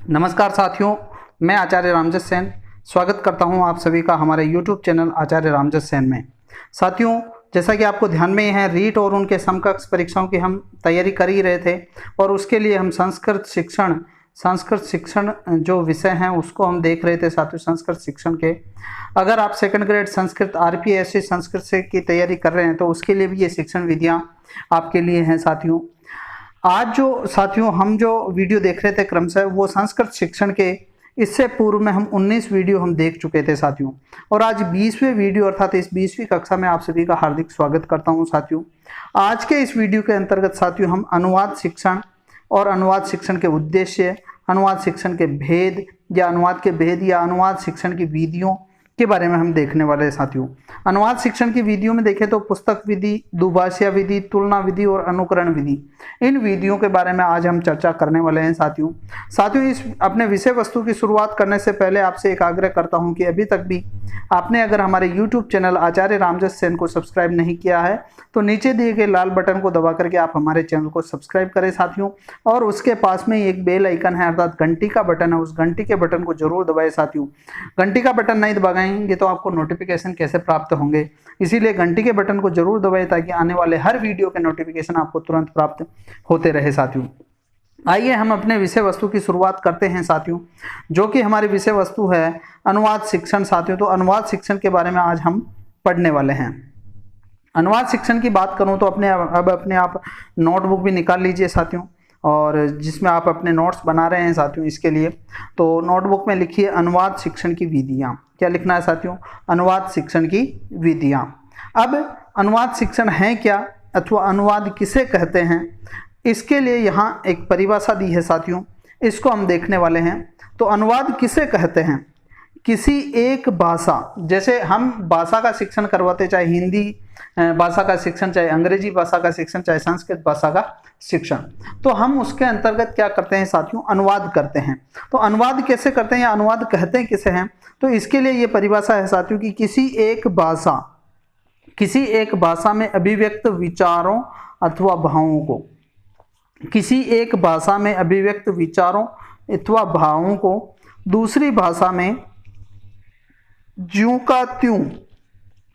नमस्कार साथियों, मैं आचार्य रामजस सेन स्वागत करता हूं आप सभी का हमारे YouTube चैनल आचार्य रामजस सेन में। साथियों, जैसा कि आपको ध्यान में ही है, रीट और उनके समकक्ष परीक्षाओं की हम तैयारी कर ही रहे थे और उसके लिए हम संस्कृत शिक्षण जो विषय हैं उसको हम देख रहे थे साथियों। संस्कृत शिक्षण के अगर आप second grade Sanskrit RPSC Sanskrit से की तैयारी कर रहे हैं तो उसके लिए भी ये शिक्षण विधियाँ आपके लिए हैं साथियों। आज जो साथियों हम जो वीडियो देख रहे थे क्रमशः वो संस्कृत शिक्षण के, इससे पूर्व में हम 19 वीडियो हम देख चुके थे साथियों, और आज 20वें वीडियो अर्थात इस 20वीं कक्षा में आप सभी का हार्दिक स्वागत करता हूं साथियों। आज के इस वीडियो के अंतर्गत साथियों हम अनुवाद शिक्षण और अनुवाद शिक्षण के उद्देश्य, अनुवाद शिक्षण के भेद या अनुवाद शिक्षण की विधियों के बारे में हम देखने वाले हैं साथियों। अनुवाद शिक्षण की विधियों में देखें तो पुस्तक विधि, दुभाषा विधि, तुलना विधि और अनुकरण विधि, इन विधियों के बारे में आज हम चर्चा करने वाले हैं साथियों। इस अपने विषय वस्तु की शुरुआत करने से पहले आपसे एक आग्रह करता हूं कि अभी तक भी आपने अगर हमारे YouTube चैनल आचार्य रामजस सेन को सब्सक्राइब नहीं किया है तो नीचे दिए गए लाल बटन को दबा करके आप हमारे चैनल को सब्सक्राइब करें साथियों, और उसके पास में एक बेल आइकन है अर्थात घंटी का बटन है, उस घंटी के बटन को जरूर दबाएं साथियों। घंटी का बटन नहीं दबाएंगे तो आपको नोटिफिकेशन कैसे प्राप्त होंगे, इसीलिए घंटी के बटन को जरूर दबाएं ताकि आने वाले हर वीडियो के नोटिफिकेशन आपको तुरंत प्राप्त होते रहे साथियों। आइए हम अपने विषय वस्तु की शुरुआत करते हैं साथियों, जो कि हमारी विषय वस्तु है अनुवाद शिक्षण साथियों। तो अनुवाद शिक्षण के बारे में आज हम पढ़ने वाले हैं। अनुवाद शिक्षण की बात करूं तो अपने आप नोटबुक भी निकाल लीजिए साथियों, और जिसमें आप अपने नोट्स बना रहे हैं साथियों, इसके लिए तो नोटबुक में लिखिए अनुवाद शिक्षण की विधियां। क्या लिखना है साथियों? अनुवाद शिक्षण की विधियां। अब अनुवाद शिक्षण है क्या अथवा अनुवाद किसे कहते हैं, इसके लिए यहाँ एक परिभाषा दी है साथियों, इसको हम देखने वाले हैं। तो अनुवाद किसे कहते हैं? किसी एक भाषा, जैसे हम भाषा का शिक्षण करवाते, चाहे हिंदी भाषा का शिक्षण, चाहे अंग्रेजी भाषा का शिक्षण, चाहे संस्कृत भाषा का शिक्षण, तो हम उसके अंतर्गत क्या करते हैं साथियों? अनुवाद करते हैं। तो अनुवाद कैसे करते हैं या अनुवाद कहते हैं किसे हैं? तो इसके लिए ये परिभाषा है साथियों कि किसी एक भाषा में अभिव्यक्त विचारों अथवा भावों को, किसी एक भाषा में अभिव्यक्त विचारों अथवा भावों को दूसरी भाषा में ज्यों का त्यों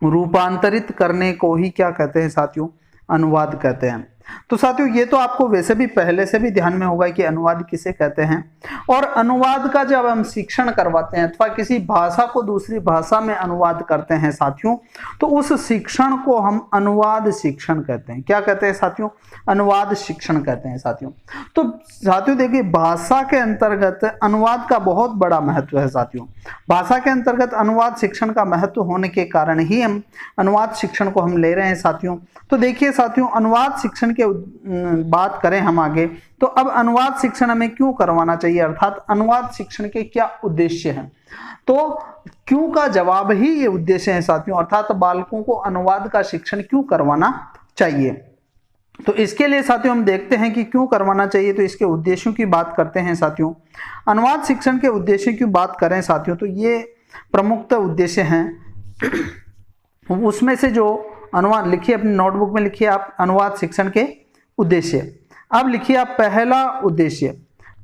रूपांतरित करने को ही क्या कहते हैं साथियों? अनुवाद कहते हैं। तो साथियों ये तो आपको वैसे भी पहले से भी ध्यान में होगा कि अनुवाद किसे कहते हैं, और अनुवाद का जब हम शिक्षण करवाते हैं अथवा किसी भाषा को दूसरी भाषा में अनुवाद करते हैं साथियों, तो उस शिक्षण को हम अनुवाद शिक्षण कहते हैं। क्या कहते हैं साथियों? अनुवाद शिक्षण कहते हैं साथियों। तो साथियों देखिए, भाषा के अंतर्गत अनुवाद का बहुत बड़ा महत्व है साथियों। भाषा के अंतर्गत अनुवाद शिक्षण का महत्व होने के कारण ही हम अनुवाद शिक्षण को हम ले रहे हैं साथियों। तो देखिए साथियों, अनुवाद शिक्षण के बात करें हम आगे, तो अब अनुवाद शिक्षण हमें क्यों करवाना चाहिए, अर्थात अनुवाद शिक्षण के क्या उद्देश्य हैं? तो क्यों का जवाब ही ये उद्देश्य है साथियों, अर्थात बालकों को अनुवाद का शिक्षण क्यों करवाना चाहिए। तो इसके लिए साथियों हम देखते हैं कि क्यों करवाना चाहिए, तो इसके उद्देश्यों की बात करते हैं साथियों। अनुवाद शिक्षण के उद्देश्य की बात करें साथियों, तो ये प्रमुखतः उद्देश्य हैं। उसमें से जो अनुवाद लिखिए, अपनी नोटबुक में लिखिए आप अनुवाद शिक्षण के उद्देश्य। अब लिखिए आप पहला उद्देश्य।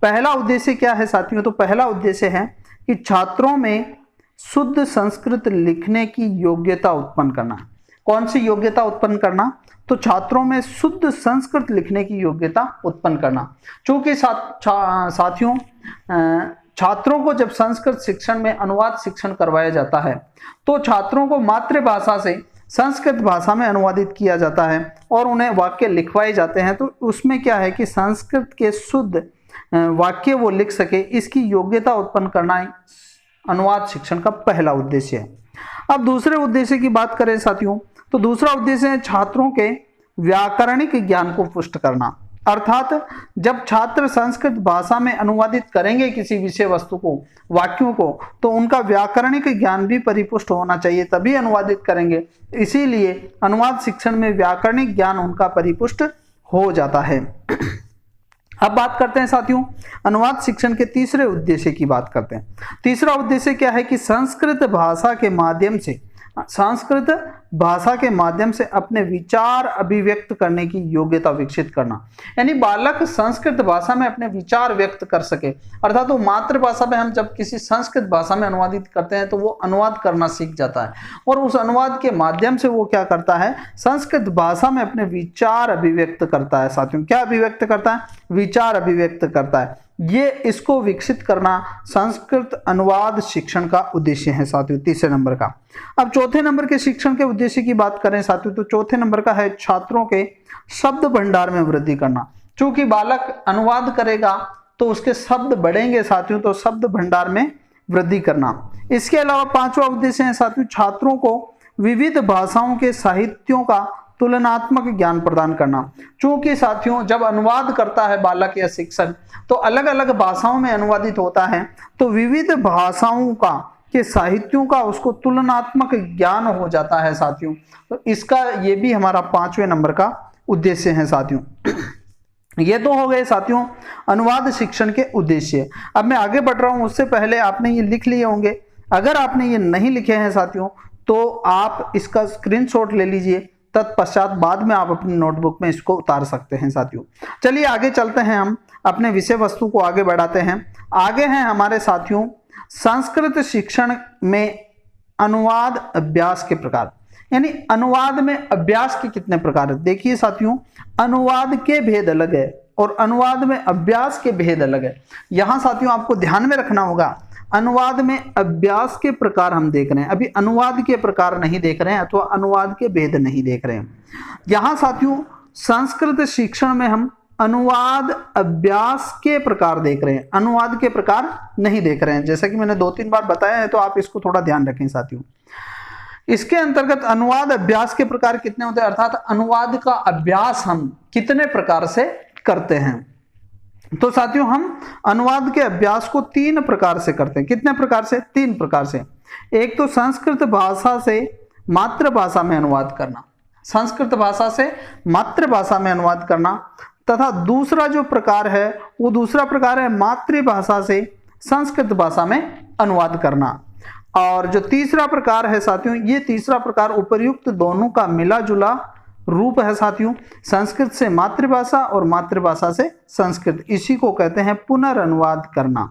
पहला उद्देश्य क्या है साथियों? तो पहला उद्देश्य है कि छात्रों में शुद्ध संस्कृत लिखने की योग्यता उत्पन्न करना। कौन सी योग्यता उत्पन्न करना? तो छात्रों में शुद्ध संस्कृत लिखने की योग्यता उत्पन्न करना। चूंकि साथियों छात्रों को जब संस्कृत शिक्षण में अनुवाद शिक्षण करवाया जाता है तो छात्रों को मातृभाषा से संस्कृत भाषा में अनुवादित किया जाता है और उन्हें वाक्य लिखवाए जाते हैं। तो उसमें क्या है कि संस्कृत के शुद्ध वाक्य वो लिख सके, इसकी योग्यता उत्पन्न करना अनुवाद शिक्षण का पहला उद्देश्य है। अब दूसरे उद्देश्य की बात करें साथियों, तो दूसरा उद्देश्य है छात्रों के व्याकरणिक ज्ञान को पुष्ट करना। अर्थात जब छात्र संस्कृत भाषा में अनुवादित करेंगे किसी विषय वस्तु को, वाक्यों को, तो उनका व्याकरणिक ज्ञान भी परिपुष्ट होना चाहिए, तभी अनुवादित करेंगे। इसीलिए अनुवाद शिक्षण में व्याकरणिक ज्ञान उनका परिपुष्ट हो जाता है। अब बात करते हैं साथियों अनुवाद शिक्षण के तीसरे उद्देश्य की बात करते हैं। तीसरा उद्देश्य क्या है कि संस्कृत भाषा के माध्यम से भाषा के माध्यम से अपने विचार अभिव्यक्त करने की योग्यता विकसित करना। यानी बालक संस्कृत भाषा में अपने विचार व्यक्त कर सके, अर्थात वो मातृभाषा में हम जब किसी संस्कृत भाषा में अनुवादित करते हैं तो वो अनुवाद करना सीख जाता है और उस अनुवाद के माध्यम से वो क्या करता है, संस्कृत भाषा में अपने विचार अभिव्यक्त करता है। साथियों क्या अभिव्यक्त करता है, विचार अभिव्यक्त करता है। ये इसको विकसित करना संस्कृत अनुवाद शिक्षण का उद्देश्य है साथियों, तीसरे नंबर का। अब चौथे नंबर के शिक्षण के उद्देश्य की बात करें साथियों, तो चौथे नंबर का है छात्रों के शब्द भंडार में वृद्धि करना। चूंकि बालक अनुवाद करेगा तो उसके शब्द बढ़ेंगे साथियों, तो शब्द भंडार में वृद्धि करना। इसके अलावा पांचवा उद्देश्य है साथियों, छात्रों को विविध भाषाओं के साहित्यों का तुलनात्मक ज्ञान प्रदान करना। चूंकि साथियों जब अनुवाद करता है बालक या शिक्षक तो अलग अलग भाषाओं में अनुवादित होता है, तो विविध भाषाओं का के साहित्यों का उसको तुलनात्मक ज्ञान हो जाता है साथियों। तो इसका ये भी हमारा पांचवें नंबर का उद्देश्य है साथियों। ये तो हो गए साथियों अनुवाद शिक्षण के उद्देश्य। अब मैं आगे बढ़ रहा हूं, उससे पहले आपने ये लिख लिए होंगे। अगर आपने ये नहीं लिखे हैं साथियों तो आप इसका स्क्रीनशॉट ले लीजिए, तत्पश्चात बाद में आप अपनी नोटबुक में इसको उतार सकते हैं साथियों। चलिए आगे चलते हैं, हम अपने विषय वस्तु को आगे बढ़ाते हैं। आगे हैं हमारे साथियों संस्कृत शिक्षण में अनुवाद अभ्यास के प्रकार। यानी अनुवाद में अभ्यास के कितने प्रकार है। देखिए साथियों अनुवाद के भेद अलग है और अनुवाद में अभ्यास के भेद अलग है। यहां साथियों आपको ध्यान में रखना होगा, अनुवाद में अभ्यास के प्रकार हम देख रहे हैं, अभी अनुवाद के प्रकार नहीं देख रहे हैं अथवा अनुवाद के भेद नहीं देख रहे हैं। यहां साथियों संस्कृत शिक्षण में हम अनुवाद अभ्यास के प्रकार देख रहे हैं, अनुवाद के प्रकार नहीं देख रहे हैं। जैसा कि मैंने 2-3 बार बताया है, तो आप इसको थोड़ा ध्यान रखें साथियों। इसके अंतर्गत अनुवाद अभ्यास के प्रकार कितने होते हैं, अर्थात अनुवाद का अभ्यास हम कितने प्रकार से करते हैं। तो साथियों हम अनुवाद के अभ्यास को 3 प्रकार से करते हैं। कितने प्रकार से, 3 प्रकार से। एक तो संस्कृत भाषा से मातृभाषा में अनुवाद करना, संस्कृत भाषा से मातृभाषा में अनुवाद करना, तथा दूसरा जो प्रकार है वो दूसरा प्रकार है मातृभाषा से संस्कृत भाषा में अनुवाद करना। और जो तीसरा प्रकार है साथियों, ये तीसरा प्रकार उपर्युक्त दोनों का मिला जुला रूप है साथियों, संस्कृत से मातृभाषा और मातृभाषा से संस्कृत। इसी को कहते हैं पुनर्अनुवाद करना।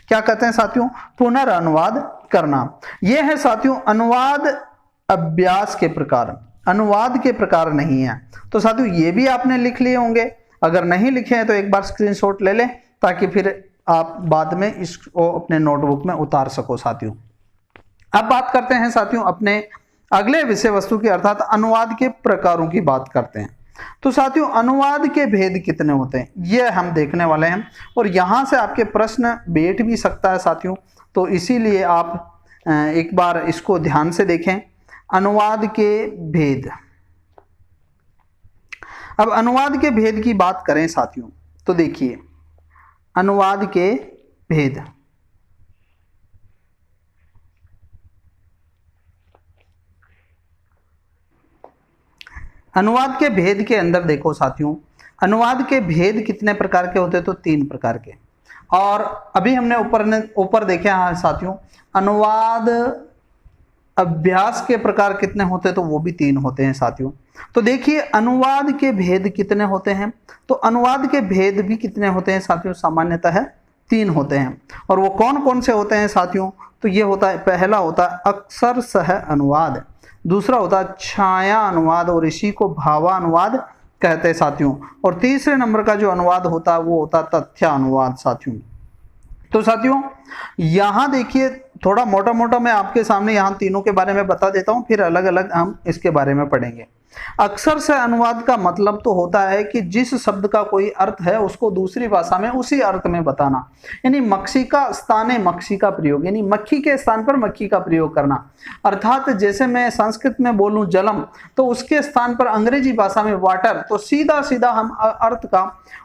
क्या कहते हैं साथियों, पुनर्अनुवाद करना। यह है साथियों अनुवाद अभ्यास के प्रकार, अनुवाद के प्रकार नहीं है। तो साथियों ये भी आपने लिख लिए होंगे, अगर नहीं लिखे हैं तो एक बार स्क्रीनशॉट ले लें ताकि फिर आप बाद में इसको अपने नोटबुक में उतार सको साथियों। अब बात करते हैं साथियों अपने अगले विषय वस्तु की, अर्थात अनुवाद के प्रकारों की बात करते हैं। तो साथियों अनुवाद के भेद कितने होते हैं ये हम देखने वाले हैं, और यहां से आपके प्रश्न बैठ भी सकता है साथियों, तो इसीलिए आप एक बार इसको ध्यान से देखें। अनुवाद के भेद, अब अनुवाद के भेद की बात करें साथियों तो देखिए अनुवाद के भेद, अनुवाद के भेद के अंदर देखो साथियों अनुवाद के भेद कितने प्रकार के होते हैं, तो 3 प्रकार के। और अभी हमने ऊपर देखे हैं साथियों अनुवाद अभ्यास के प्रकार कितने होते हैं, तो वो भी 3 होते हैं साथियों। तो देखिए अनुवाद के भेद कितने होते हैं, तो अनुवाद के भेद भी कितने होते हैं साथियों, सामान्यतः 3 होते हैं। और वो कौन कौन से होते हैं साथियों, तो ये होता है, पहला होता है अक्षरशः अनुवाद, दूसरा होता है छाया अनुवाद और इसी को भावानुवाद कहते हैं साथियों, और तीसरे नंबर का जो अनुवाद होता है वो होता है तथ्यानुवाद साथियों। तो साथियों यहाँ देखिए थोड़ा मोटा मोटा मैं आपके सामने यहाँ तीनों के बारे में बता देता हूँ, फिर अलग अलग हम इसके बारे में पढ़ेंगे। अक्षर से अनुवाद का मतलब तो होता है कि जिस शब्द का कोई अर्थ है उसको दूसरी भाषा में उसी अर्थ में बताना, यानी मक्षी का स्थाने मक्षी का प्रयोग, यानी मक्खी के स्थान पर मक्खी का प्रयोग करना। अर्थात जैसे मैं संस्कृत में बोलूं जलम तो उसके स्थान पर अंग्रेजी भाषा में वाटर, तो सीधा सीधा हम अर्थ का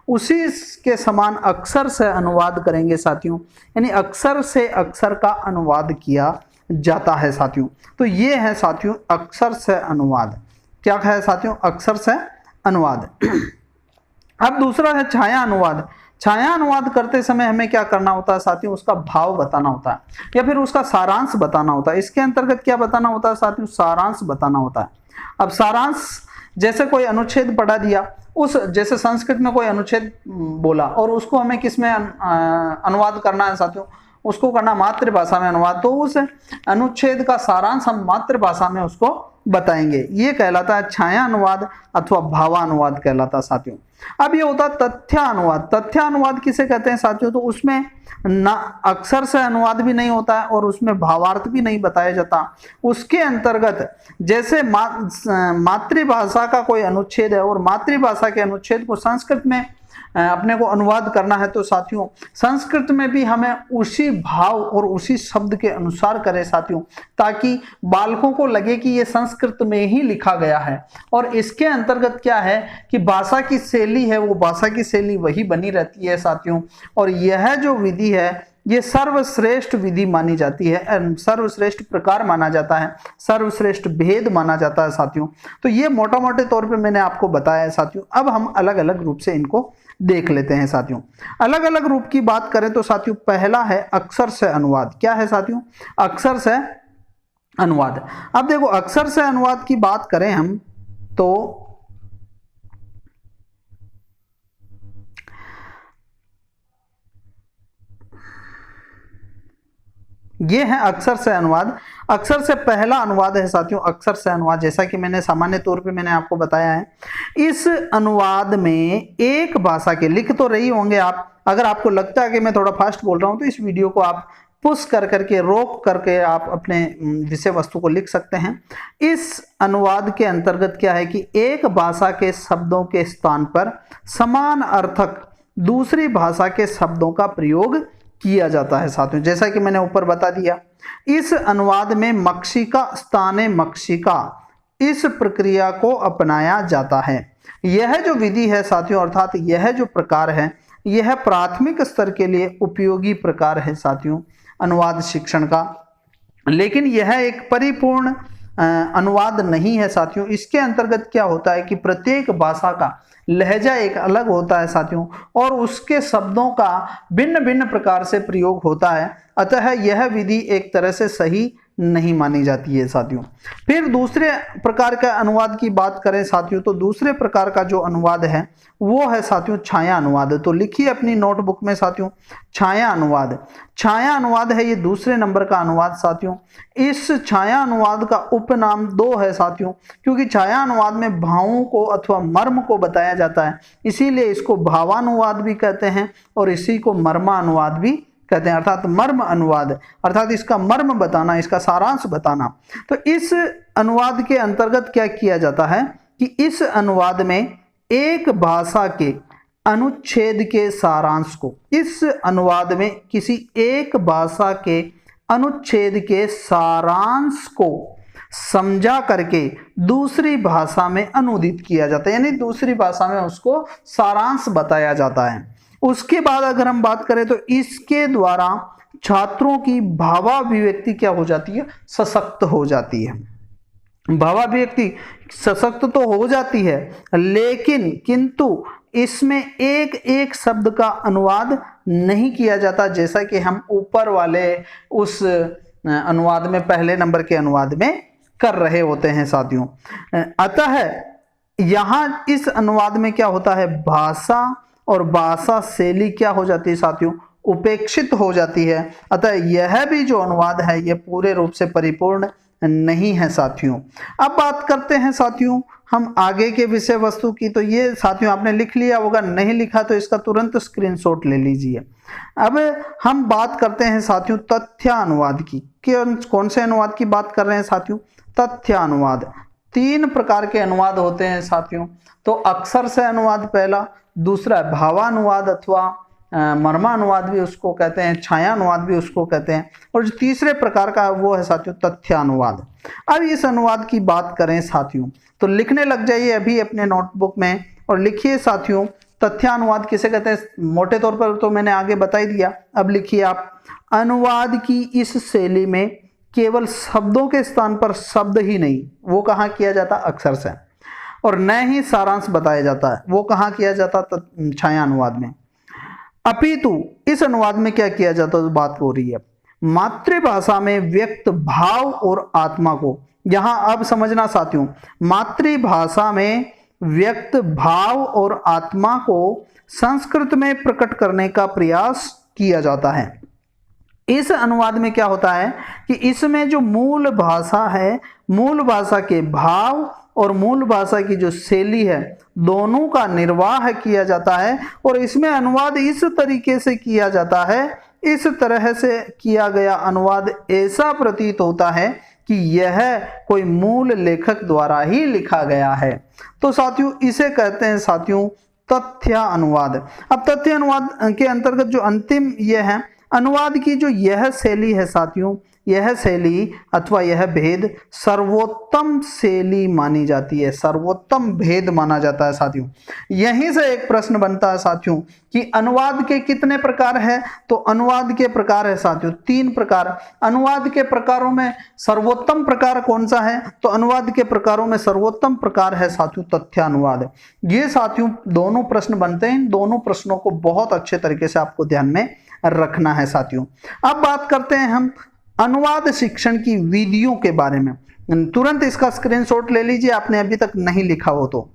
उसी के समान अक्षर से अनुवाद करेंगे साथियों, यानी अक्षर से अक्षर का अनुवाद किया जाता है साथियों। तो ये है साथियों अक्षर से अनुवाद। क्या है साथियों, अक्षर से अनुवाद। अब दूसरा है छाया अनुवाद। छाया अनुवाद करते समय हमें क्या करना होता है साथियों, उसका भाव बताना होता है या फिर उसका सारांश बताना होता है। इसके अंतर्गत क्या बताना होता है साथियों, सारांश बताना होता है। अब सारांश, जैसे कोई अनुच्छेद पढ़ा दिया, उस जैसे संस्कृत में कोई अनुच्छेद बोला और उसको हमें किस में अनुवाद करना है साथियों, उसको करना मातृभाषा में अनुवाद, तो उस अनुच्छेद का सारांश हम मातृभाषा में उसको बताएंगे। ये कहलाता है छाया अनुवाद अथवा भावानुवाद कहलाता है साथियों। अब ये होता है तथ्यानुवाद। तथ्यानुवाद किसे कहते हैं साथियों, तो उसमें ना अक्षर से अनुवाद भी नहीं होता है और उसमें भावार्थ भी नहीं बताया जाता। उसके अंतर्गत जैसे मातृभाषा का कोई अनुच्छेद है और मातृभाषा के अनुच्छेद को संस्कृत में अपने को अनुवाद करना है, तो साथियों संस्कृत में भी हमें उसी भाव और उसी शब्द के अनुसार करें साथियों, ताकि बालकों को लगे कि ये संस्कृत में ही लिखा गया है। और इसके अंतर्गत क्या है कि भाषा की शैली है, वो भाषा की शैली वही बनी रहती है साथियों। और यह जो विधि है ये सर्वश्रेष्ठ विधि मानी जाती है, सर्वश्रेष्ठ प्रकार माना जाता है, सर्वश्रेष्ठ भेद माना जाता है साथियों। तो ये मोटा मोटे तौर पे मैंने आपको बताया है साथियों। अब हम अलग अलग रूप से इनको देख लेते हैं साथियों। अलग अलग रूप की बात करें तो साथियों पहला है अक्षर से अनुवाद। क्या है साथियों, अक्षर से अनुवाद। अब देखो अक्षर से अनुवाद की बात करें हम तो ये है अक्षर से अनुवाद। अक्षर से पहला अनुवाद है साथियों अक्षर से अनुवाद, जैसा कि मैंने सामान्य तौर पे मैंने आपको बताया है। इस अनुवाद में एक भाषा के, लिख तो रही होंगे आप, अगर आपको लगता है कि मैं थोड़ा फास्ट बोल रहा हूं तो इस वीडियो को आप पुश कर करके, रोक करके आप अपने विषय वस्तु को लिख सकते हैं। इस अनुवाद के अंतर्गत क्या है कि एक भाषा के शब्दों के स्थान पर समान अर्थक दूसरी भाषा के शब्दों का प्रयोग किया जाता है साथियों, जैसा कि मैंने ऊपर बता दिया। इस अनुवाद में मक्षिका स्थाने मक्षिका इस प्रक्रिया को अपनाया जाता है। यह जो विधि है साथियों, अर्थात यह जो प्रकार है, यह प्राथमिक स्तर के लिए उपयोगी प्रकार है साथियों अनुवाद शिक्षण का, लेकिन यह एक परिपूर्ण अनुवाद नहीं है साथियों। इसके अंतर्गत क्या होता है कि प्रत्येक भाषा का लहजा एक अलग होता है साथियों, और उसके शब्दों का भिन्न भिन्न प्रकार से प्रयोग होता है, अतः यह विधि एक तरह से सही नहीं मानी जाती है साथियों। फिर दूसरे प्रकार का अनुवाद की बात करें साथियों, तो दूसरे प्रकार का जो अनुवाद है वो है साथियों छाया अनुवाद। तो लिखिए अपनी नोटबुक में साथियों छाया अनुवाद। छाया अनुवाद है ये दूसरे नंबर का अनुवाद साथियों। इस छाया अनुवाद का उपनाम 2 है साथियों, क्योंकि छाया अनुवाद में भावों को अथवा मर्म को बताया जाता है, इसीलिए इसको भावानुवाद भी कहते हैं और इसी को मर्मानुवाद भी कहते हैं, अर्थात मर्म अनुवाद, अर्थात इसका मर्म बताना, इसका सारांश बताना। तो इस अनुवाद के अंतर्गत क्या किया जाता है कि इस अनुवाद में एक भाषा के अनुच्छेद के सारांश को, इस अनुवाद में किसी एक भाषा के अनुच्छेद के सारांश को समझा करके दूसरी भाषा में अनुदित किया जाता है, यानी दूसरी भाषा में उसको सारांश बताया जाता है। उसके बाद अगर हम बात करें तो इसके द्वारा छात्रों की भावाभिव्यक्ति क्या हो जाती है, सशक्त हो जाती है। भावाभिव्यक्ति सशक्त तो हो जाती है, लेकिन किंतु इसमें एक एक शब्द का अनुवाद नहीं किया जाता, जैसा कि हम ऊपर वाले उस अनुवाद में, पहले नंबर के अनुवाद में कर रहे होते हैं साथियों। अतः यहाँ इस अनुवाद में क्या होता है, भाषा और भाषा शैली क्या हो जाती है साथियों, उपेक्षित हो जाती है। अतः यह भी जो अनुवाद है ये पूरे रूप से परिपूर्ण नहीं है साथियों। अब बात करते हैं साथियों हम आगे के विषय वस्तु की। तो ये साथियों आपने लिख लिया होगा, नहीं लिखा तो इसका तुरंत स्क्रीनशॉट ले लीजिए। अब हम बात करते हैं साथियों तथ्यानुवाद की। कौन से अनुवाद की बात कर रहे हैं साथियों, तथ्यानुवाद। 3 प्रकार के अनुवाद होते हैं साथियों। तो अक्षर से अनुवाद पहला, दूसरा भावानुवाद अथवा मर्मानुवाद भी उसको कहते हैं, छायानुवाद भी उसको कहते हैं, और जो तीसरे प्रकार का वो है साथियों तथ्यानुवाद। अब इस अनुवाद की बात करें साथियों तो लिखने लग जाइए अभी अपने नोटबुक में और लिखिए साथियों तथ्यानुवाद किसे कहते हैं। मोटे तौर पर तो मैंने आगे बता ही दिया, अब लिखिए आप, अनुवाद की इस शैली में केवल शब्दों के स्थान पर शब्द ही नहीं, वो कहाँ किया जाता, अक्षर से, और न ही सारांश बताया जाता है, वो कहाँ किया जाता, छाया अनुवाद में। अपितु इस अनुवाद में क्या किया जाता है, बात हो रही है मातृभाषा में व्यक्त भाव और आत्मा को यहां अब समझना साथियों, मातृभाषा में व्यक्त भाव और आत्मा को संस्कृत में प्रकट करने का प्रयास किया जाता है। इस अनुवाद में क्या होता है कि इसमें जो मूल भाषा है, मूल भाषा के भाव और मूल भाषा की जो शैली है, दोनों का निर्वाह किया जाता है। और इसमें अनुवाद इस तरीके से किया जाता है, इस तरह से किया गया अनुवाद ऐसा प्रतीत होता है कि यह कोई मूल लेखक द्वारा ही लिखा गया है। तो साथियों इसे कहते हैं साथियों तथ्य अनुवाद। अब तथ्य अनुवाद के अंतर्गत जो अंतिम यह है, अनुवाद की जो यह शैली है साथियों, यह शैली अथवा यह भेद सर्वोत्तम शैली मानी जाती है, सर्वोत्तम भेद माना जाता है साथियों। यहीं से एक प्रश्न बनता है साथियों कि अनुवाद के कितने प्रकार है? तो अनुवाद के प्रकार है साथियों 3 प्रकार। अनुवाद के प्रकारों में सर्वोत्तम प्रकार कौन सा है? तो अनुवाद के प्रकारों में सर्वोत्तम प्रकार है साथियों तथ्य अनुवाद। ये साथियों दोनों प्रश्न बनते हैं, इन दोनों प्रश्नों को बहुत अच्छे तरीके से आपको ध्यान में रखना है साथियों। अब बात करते हैं हम अनुवाद शिक्षण की विधियों के बारे में। तुरंत इसका स्क्रीनशॉट ले लीजिए, आपने अभी तक नहीं लिखा हो तो।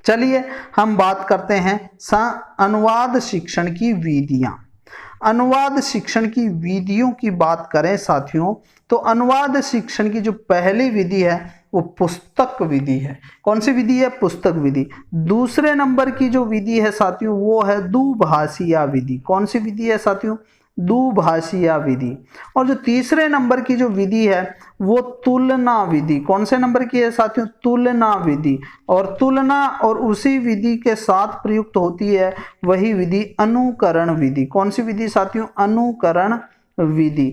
चलिए हम बात करते हैं अनुवाद शिक्षण की विधियां। अनुवाद शिक्षण की विधियों की बात करें साथियों, तो अनुवाद शिक्षण की जो पहली विधि है वो पुस्तक विधि है। कौन सी विधि है? पुस्तक विधि। दूसरे नंबर की जो विधि है साथियों वो है दुभाषिया विधि। कौन सी विधि है साथियों? दुभाषिया विधि। और जो तीसरे नंबर की जो विधि है वो तुलना विधि। कौन से नंबर की है साथियों? तुलना विधि। और तुलना और उसी विधि के साथ प्रयुक्त होती है वही विधि अनुकरण विधि। कौन सी विधि साथियों? अनुकरण विधि।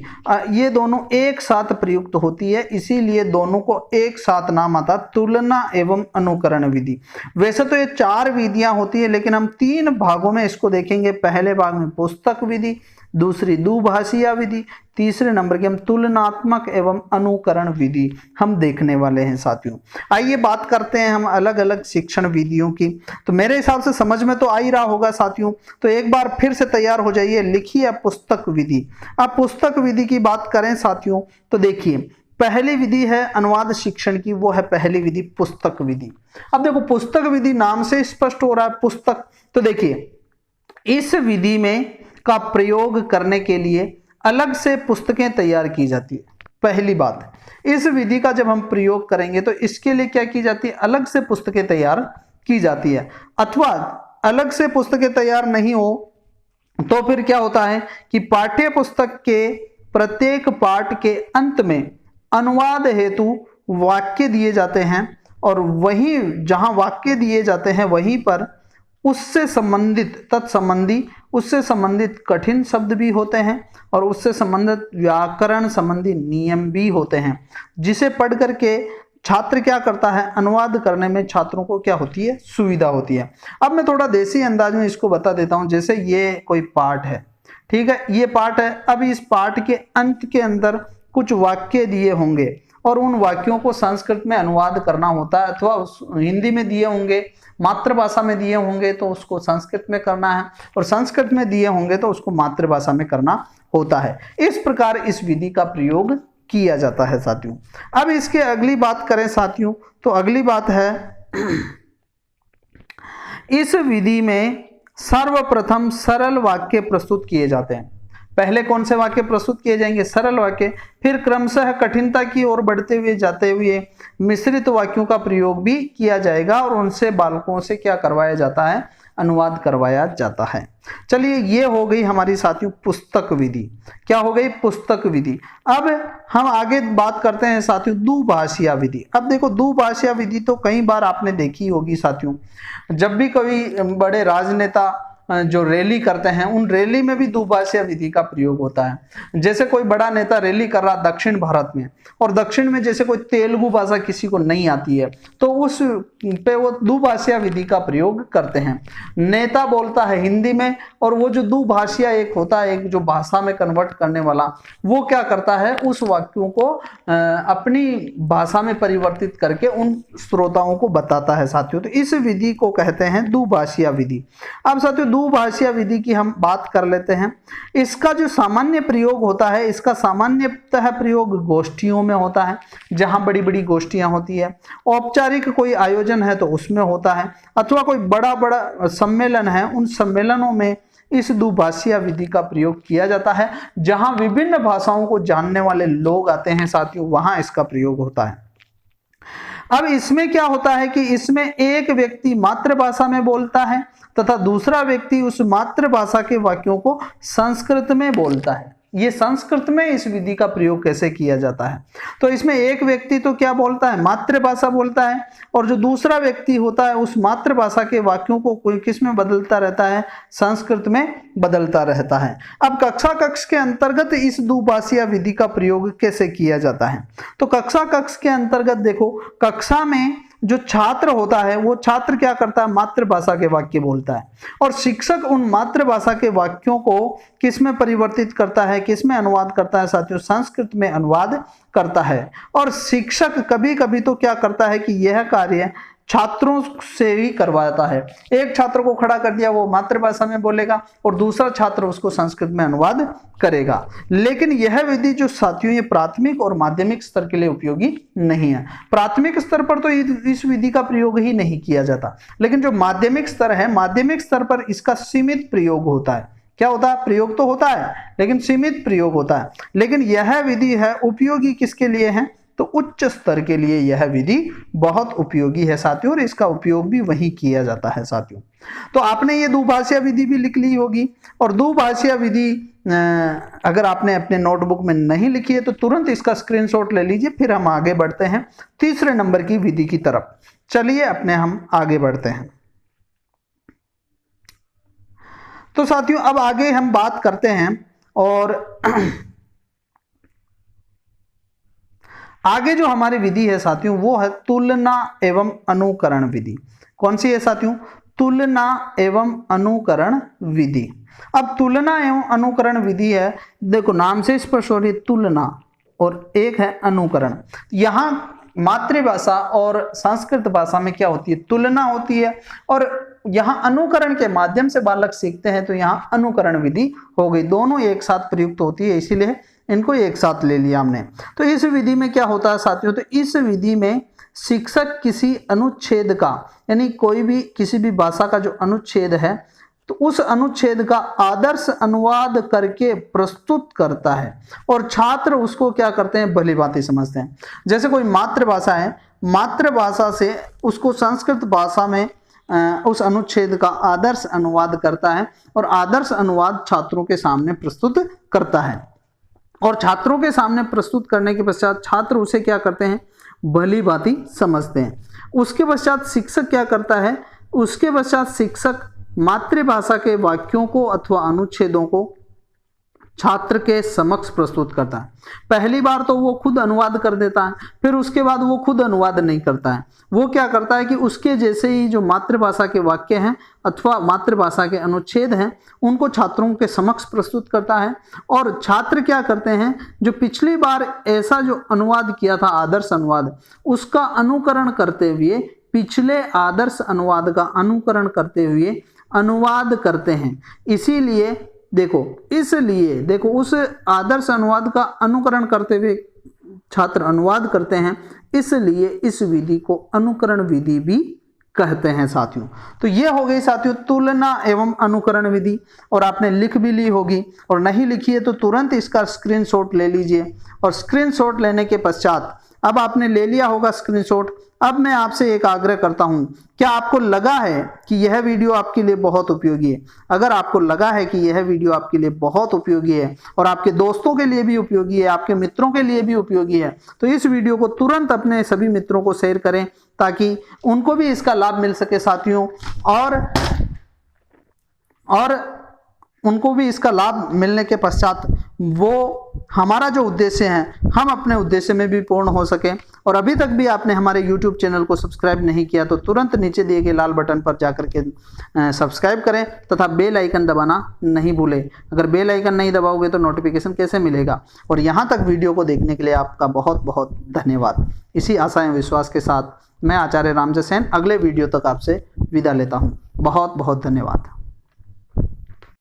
ये दोनों एक साथ प्रयुक्त होती है, इसीलिए दोनों को एक साथ नाम आता तुलना एवं अनुकरण विधि। वैसे तो ये 4 विधियां होती है, लेकिन हम 3 भागों में इसको देखेंगे। पहले भाग में पुस्तक विधि, दूसरी दुभाषिया विधि, तीसरे नंबर की हम तुलनात्मक एवं अनुकरण विधि हम देखने वाले हैं साथियों। आइए बात करते हैं हम अलग अलग शिक्षण विधियों की। तो मेरे हिसाब से समझ में तो आ ही रहा होगा साथियों, तो एक बार फिर से तैयार हो जाइए, लिखिए पुस्तक विधि। अब पुस्तक विधि की बात करें साथियों तो देखिए पहली विधि है अनुवाद शिक्षण की, वो है पहली विधि पुस्तक विधि। अब देखो पुस्तक विधि नाम से स्पष्ट हो रहा है पुस्तक। तो देखिए इस विधि में का प्रयोग करने के लिए अलग से पुस्तकें तैयार की जाती है। पहली बात, इस विधि का जब हम प्रयोग करेंगे तो इसके लिए क्या की जाती है? अलग से पुस्तकें तैयार की जाती है। अथवा अलग से पुस्तकें तैयार नहीं हो तो फिर क्या होता है कि पाठ्य पुस्तक के प्रत्येक पाठ के अंत में अनुवाद हेतु वाक्य दिए जाते हैं, और वहीं जहां वाक्य दिए जाते हैं वहीं पर उससे संबंधित तत्संबंधी उससे संबंधित कठिन शब्द भी होते हैं और उससे संबंधित व्याकरण संबंधी नियम भी होते हैं, जिसे पढ़ करके छात्र क्या करता है? अनुवाद करने में छात्रों को क्या होती है? सुविधा होती है। अब मैं थोड़ा देसी अंदाज में इसको बता देता हूं। जैसे ये कोई पाठ है, ठीक है, ये पाठ है। अब इस पाठ के अंत के अंदर कुछ वाक्य दिए होंगे और उन वाक्यों को संस्कृत में अनुवाद करना होता है, अथवा हिंदी में दिए होंगे, मातृभाषा में दिए होंगे तो उसको संस्कृत में करना है, और संस्कृत में दिए होंगे तो उसको मातृभाषा में करना होता है। इस प्रकार इस विधि का प्रयोग किया जाता है साथियों। अब इसके अगली बात करें साथियों तो अगली बात है इस विधि में सर्वप्रथम सरल वाक्य प्रस्तुत किए जाते हैं। पहले कौन से वाक्य प्रस्तुत किए जाएंगे? सरल वाक्य। फिर क्रमशः कठिनता की ओर बढ़ते हुए जाते हुए मिश्रित वाक्यों का प्रयोग भी किया जाएगा और उनसे बालकों से क्या करवाया जाता है? अनुवाद करवाया जाता है। चलिए ये हो गई हमारी साथियों पुस्तक विधि। क्या हो गई? पुस्तक विधि। अब हम आगे बात करते हैं साथियों दुभाषिया विधि। अब देखो दुभाषिया विधि तो कई बार आपने देखी होगी साथियों। जब भी कोई बड़े राजनेता जो रैली करते हैं उन रैली में भी दुभाषिया विधि का प्रयोग होता है। जैसे कोई बड़ा नेता रैली कर रहा दक्षिण भारत में, और दक्षिण में जैसे कोई तेलुगु भाषा किसी को नहीं आती है तो उस पे वो दुभाषिया विधि का प्रयोग करते हैं। नेता बोलता है हिंदी में और वो जो दुभाषिया एक होता है, एक जो भाषा में कन्वर्ट करने वाला, वो क्या करता है? उस वाक्यों को अपनी भाषा में परिवर्तित करके उन श्रोताओं को बताता है साथियों। तो इस विधि को कहते हैं दुभाषिया विधि। अब साथियों दुभाषीय विधि की हम बात कर लेते हैं। इसका जो सामान्य प्रयोग होता है, इसका सामान्यतः प्रयोग गोष्ठियों में होता है, जहां बड़ी बड़ी गोष्ठियां होती है। औपचारिक कोई आयोजन है तो उसमें होता है, अथवा कोई बड़ा बड़ा सम्मेलन है, उन सम्मेलनों में इस दुभाषीय विधि का प्रयोग किया जाता है। जहां विभिन्न भाषाओं को जानने वाले लोग आते हैं साथियों, वहां इसका प्रयोग होता है। अब इसमें क्या होता है कि इसमें एक व्यक्ति मातृभाषा में बोलता है तथा दूसरा व्यक्ति उस मातृभाषा के वाक्यों को संस्कृत में बोलता है। ये संस्कृत में इस विधि का प्रयोग कैसे किया जाता है, तो इसमें एक व्यक्ति तो क्या बोलता है, मातृभाषा बोलता है, और जो दूसरा व्यक्ति होता है उस मातृभाषा के वाक्यों को कोई किस में बदलता रहता है, संस्कृत में बदलता रहता है। अब कक्षा कक्ष के अंतर्गत इस दुभाषीय विधि का प्रयोग कैसे किया जाता है, तो कक्षा कक्ष के अंतर्गत देखो, कक्षा में जो छात्र होता है वो छात्र क्या करता है, मातृभाषा के वाक्य बोलता है, और शिक्षक उन मातृभाषा के वाक्यों को किस में परिवर्तित करता है, किस में अनुवाद करता है साथियों, संस्कृत में अनुवाद करता है। और शिक्षक कभी कभी तो क्या करता है कि यह कार्य छात्रों से ही करवाता है। एक छात्र को खड़ा कर दिया, वो मातृभाषा में बोलेगा और दूसरा छात्र उसको संस्कृत में अनुवाद करेगा। लेकिन यह विधि जो साथियों ये प्राथमिक और माध्यमिक स्तर के लिए उपयोगी नहीं है। प्राथमिक स्तर पर तो इस विधि का प्रयोग ही नहीं किया जाता, लेकिन जो माध्यमिक स्तर है, माध्यमिक स्तर पर इसका सीमित प्रयोग होता है। क्या होता है, प्रयोग तो होता है लेकिन सीमित प्रयोग होता है। लेकिन यह विधि है उपयोगी किसके लिए है, तो उच्च स्तर के लिए यह विधि बहुत उपयोगी है साथियों, और इसका उपयोग भी वही किया जाता है साथियों। तो आपने ये दुभाषीय विधि भी लिख ली होगी, और दुभाषीय विधि अगर आपने अपने नोटबुक में नहीं लिखी है तो तुरंत इसका स्क्रीनशॉट ले लीजिए। फिर हम आगे बढ़ते हैं तीसरे नंबर की विधि की तरफ। चलिए अपने हम आगे बढ़ते हैं। तो साथियों अब आगे हम बात करते हैं, और आगे जो हमारी विधि है साथियों वो है तुलना एवं अनुकरण विधि। कौन सी है साथियों, तुलना एवं अनुकरण विधि। अब तुलना एवं अनुकरण विधि है, देखो नाम से स्पष्ट हो रही है तुलना, और एक है अनुकरण। यहाँ मातृभाषा और संस्कृत भाषा में क्या होती है, तुलना होती है, और यहाँ अनुकरण के माध्यम से बालक सीखते हैं, तो यहाँ अनुकरण विधि हो गई। दोनों एक साथ प्रयुक्त होती है, इसीलिए इनको एक साथ ले लिया हमने। तो इस विधि में क्या होता है साथियों, तो इस विधि में शिक्षक किसी अनुच्छेद का, यानी कोई भी किसी भी भाषा का जो अनुच्छेद है, तो उस अनुच्छेद का आदर्श अनुवाद करके प्रस्तुत करता है, और छात्र उसको क्या करते हैं, भली भांति समझते हैं। जैसे कोई मातृभाषा है, मातृभाषा से उसको संस्कृत भाषा में उस अनुच्छेद का आदर्श अनुवाद करता है, और आदर्श अनुवाद छात्रों के सामने प्रस्तुत करता है, और छात्रों के सामने प्रस्तुत करने के पश्चात छात्र उसे क्या करते हैं, भली भांति समझते हैं। उसके पश्चात शिक्षक क्या करता है, उसके पश्चात शिक्षक मातृभाषा के वाक्यों को अथवा अनुच्छेदों को छात्र के समक्ष प्रस्तुत करता है। पहली बार तो वो खुद अनुवाद कर देता है, फिर उसके बाद वो खुद अनुवाद नहीं करता है। वो क्या करता है कि उसके जैसे ही जो मातृभाषा के वाक्य हैं अथवा मातृभाषा के अनुच्छेद हैं उनको छात्रों के समक्ष प्रस्तुत करता है, और छात्र क्या करते हैं, जो पिछली बार ऐसा जो अनुवाद किया था आदर्श अनुवाद, उसका अनुकरण करते हुए, पिछले आदर्श अनुवाद का अनुकरण करते हुए अनुवाद करते हैं। इसीलिए देखो उस आदर्श अनुवाद का अनुकरण करते हुए छात्र अनुवाद करते हैं, इसलिए इस विधि को अनुकरण विधि भी कहते हैं साथियों। तो ये हो गई साथियों तुलना एवं अनुकरण विधि, और आपने लिख भी ली होगी, और नहीं लिखी है तो तुरंत इसका स्क्रीनशॉट ले लीजिए। और स्क्रीनशॉट लेने के पश्चात अब आपने ले लिया होगा स्क्रीनशॉट, अब मैं आपसे एक आग्रह करता हूं, क्या आपको लगा है कि यह वीडियो आपके लिए बहुत उपयोगी है? अगर आपको लगा है कि यह वीडियो आपके लिए बहुत उपयोगी है और आपके दोस्तों के लिए भी उपयोगी है, आपके मित्रों के लिए भी उपयोगी है, तो इस वीडियो को तुरंत अपने सभी मित्रों को शेयर करें ताकि उनको भी इसका लाभ मिल सके साथियों, और उनको भी इसका लाभ मिलने के पश्चात वो हमारा जो उद्देश्य है, हम अपने उद्देश्य में भी पूर्ण हो सके। और अभी तक भी आपने हमारे YouTube चैनल को सब्सक्राइब नहीं किया तो तुरंत नीचे दिए गए लाल बटन पर जाकर के सब्सक्राइब करें तथा बेल आइकन दबाना नहीं भूलें। अगर बेल आइकन नहीं दबाओगे तो नोटिफिकेशन कैसे मिलेगा? और यहाँ तक वीडियो को देखने के लिए आपका बहुत बहुत धन्यवाद। इसी आशा एवं विश्वास के साथ मैं आचार्य रामजय सेन अगले वीडियो तक आपसे विदा लेता हूँ। बहुत बहुत धन्यवाद।